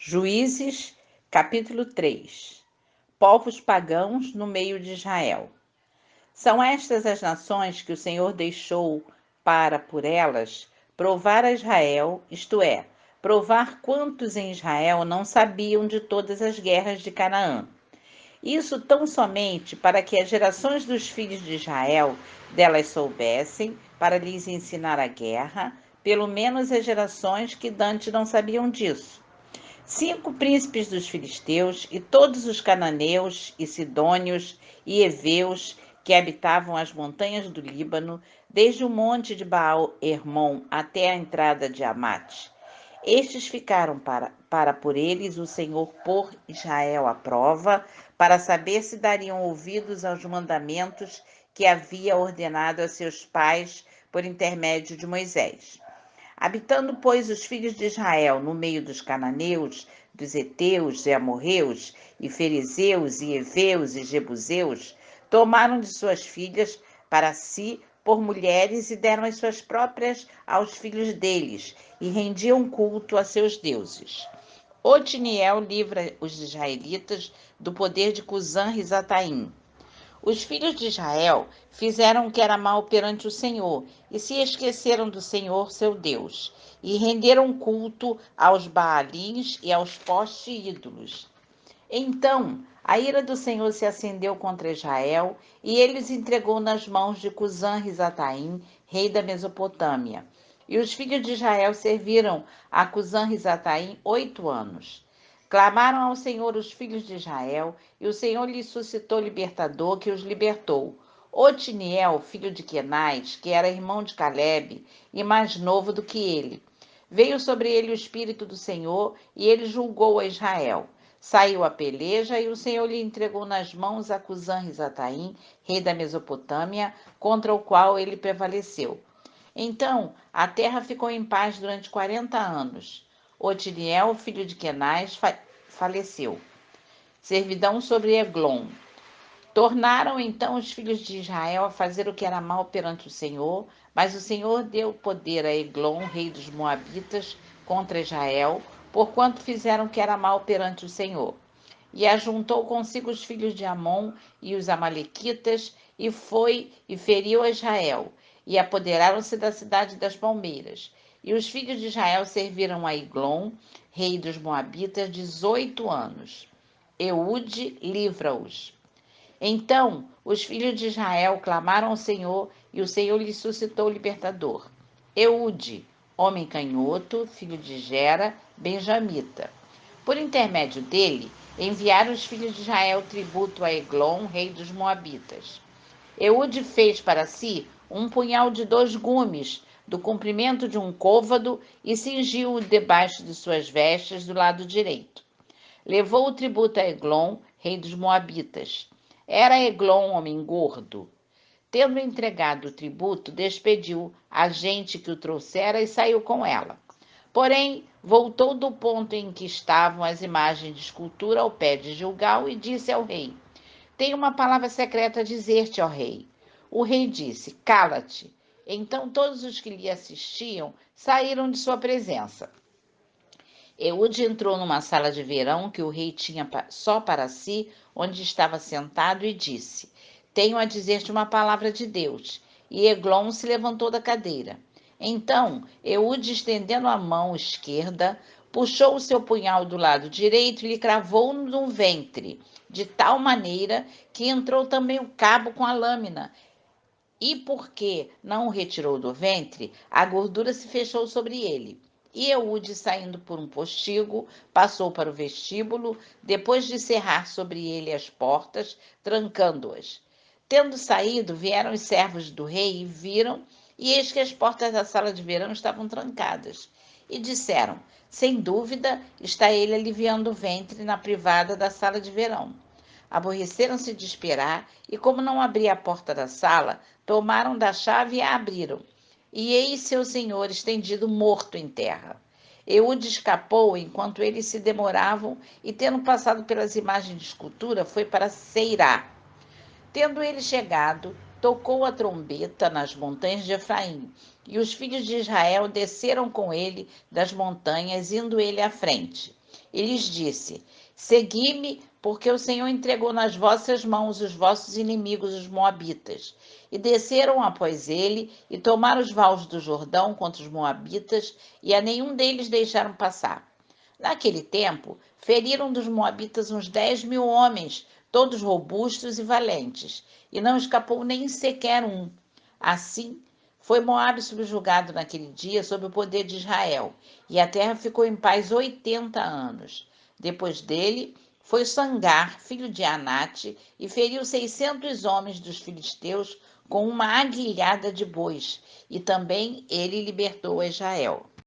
Juízes, capítulo 3. Povos pagãos no meio de Israel. São estas as nações que o Senhor deixou para, por elas, provar a Israel, isto é, provar quantos em Israel não sabiam de todas as guerras de Canaã. Isso tão somente para que as gerações dos filhos de Israel delas soubessem, para lhes ensinar a guerra, pelo menos as gerações que dantes não sabiam disso. 5 príncipes dos filisteus e todos os cananeus e sidônios e heveus que habitavam as montanhas do Líbano, desde o monte de Baal-Hermon até a entrada de Amate. Estes ficaram para por eles o Senhor pôr Israel à prova, para saber se dariam ouvidos aos mandamentos que havia ordenado a seus pais por intermédio de Moisés. Habitando, pois, os filhos de Israel no meio dos cananeus, dos heteus e amorreus, e fariseus, e heveus e jebuseus, tomaram de suas filhas para si por mulheres e deram as suas próprias aos filhos deles, e rendiam culto a seus deuses. Otiniel livra os israelitas do poder de Cusã-Risataim. Os filhos de Israel fizeram o que era mal perante o Senhor, e se esqueceram do Senhor, seu Deus, e renderam culto aos Baalins e aos postes ídolos. Então a ira do Senhor se acendeu contra Israel, e ele os entregou nas mãos de Cusã-Risataim, rei da Mesopotâmia. E os filhos de Israel serviram a Cusã-Risataim 8 anos. Clamaram ao Senhor os filhos de Israel, e o Senhor lhes suscitou libertador, que os libertou. Otiniel, filho de Quenaz, que era irmão de Calebe, e mais novo do que ele. Veio sobre ele o Espírito do Senhor, e ele julgou a Israel. Saiu a peleja, e o Senhor lhe entregou nas mãos a Cusã-Risataim, rei da Mesopotâmia, contra o qual ele prevaleceu. Então a terra ficou em paz durante 40 anos. Otiniel, filho de Quenaz, faleceu. Servidão sobre Eglon. Tornaram então os filhos de Israel a fazer o que era mal perante o Senhor, mas o Senhor deu poder a Eglon, rei dos Moabitas, contra Israel, porquanto fizeram o que era mal perante o Senhor. E ajuntou consigo os filhos de Amon e os amalequitas, e foi e feriu a Israel, e apoderaram-se da cidade das palmeiras. E os filhos de Israel serviram a Eglon, rei dos Moabitas, 18 anos. Eude livra-os. Então os filhos de Israel clamaram ao Senhor, e o Senhor lhes suscitou o libertador. Eude, homem canhoto, filho de Gera, benjamita. Por intermédio dele, enviaram os filhos de Israel tributo a Eglon, rei dos Moabitas. Eude fez para si um punhal de 2 gumes, do comprimento de um côvado, e cingiu-o debaixo de suas vestes do lado direito. Levou o tributo a Eglon, rei dos Moabitas. Era Eglon homem gordo. Tendo entregado o tributo, despediu a gente que o trouxera e saiu com ela. Porém, voltou do ponto em que estavam as imagens de escultura ao pé de Gilgal e disse ao rei: Tenho uma palavra secreta a dizer-te, ó rei. O rei disse: Cala-te. Então todos os que lhe assistiam saíram de sua presença. Eude entrou numa sala de verão que o rei tinha só para si, onde estava sentado, e disse: Tenho a dizer-te uma palavra de Deus. E Eglon se levantou da cadeira. Então Eude, estendendo a mão esquerda, puxou o seu punhal do lado direito e lhe cravou no ventre, de tal maneira que entrou também o cabo com a lâmina. E porque não o retirou do ventre, a gordura se fechou sobre ele. E Eude, saindo por um postigo, passou para o vestíbulo, depois de cerrar sobre ele as portas, trancando-as. Tendo saído, vieram os servos do rei e viram, e eis que as portas da sala de verão estavam trancadas. E disseram: Sem dúvida, está ele aliviando o ventre na privada da sala de verão. Aborreceram-se de esperar, e como não abria a porta da sala, tomaram da chave e a abriram. E eis seu senhor estendido morto em terra. Eude escapou enquanto eles se demoravam, e tendo passado pelas imagens de escultura, foi para Seirá. Tendo ele chegado, tocou a trombeta nas montanhas de Efraim, e os filhos de Israel desceram com ele das montanhas, indo ele à frente. E lhes disse: Segui-me, porque o Senhor entregou nas vossas mãos os vossos inimigos, os moabitas. E desceram após ele, e tomaram os vales do Jordão contra os moabitas, e a nenhum deles deixaram passar. Naquele tempo, feriram dos moabitas uns 10.000 homens, todos robustos e valentes, e não escapou nem sequer um. Assim, foi Moabe subjugado naquele dia sob o poder de Israel, e a terra ficou em paz 80 anos. Depois dele, foi Sangar, filho de Anate, e feriu 600 homens dos filisteus com uma aguilhada de bois, e também ele libertou Israel.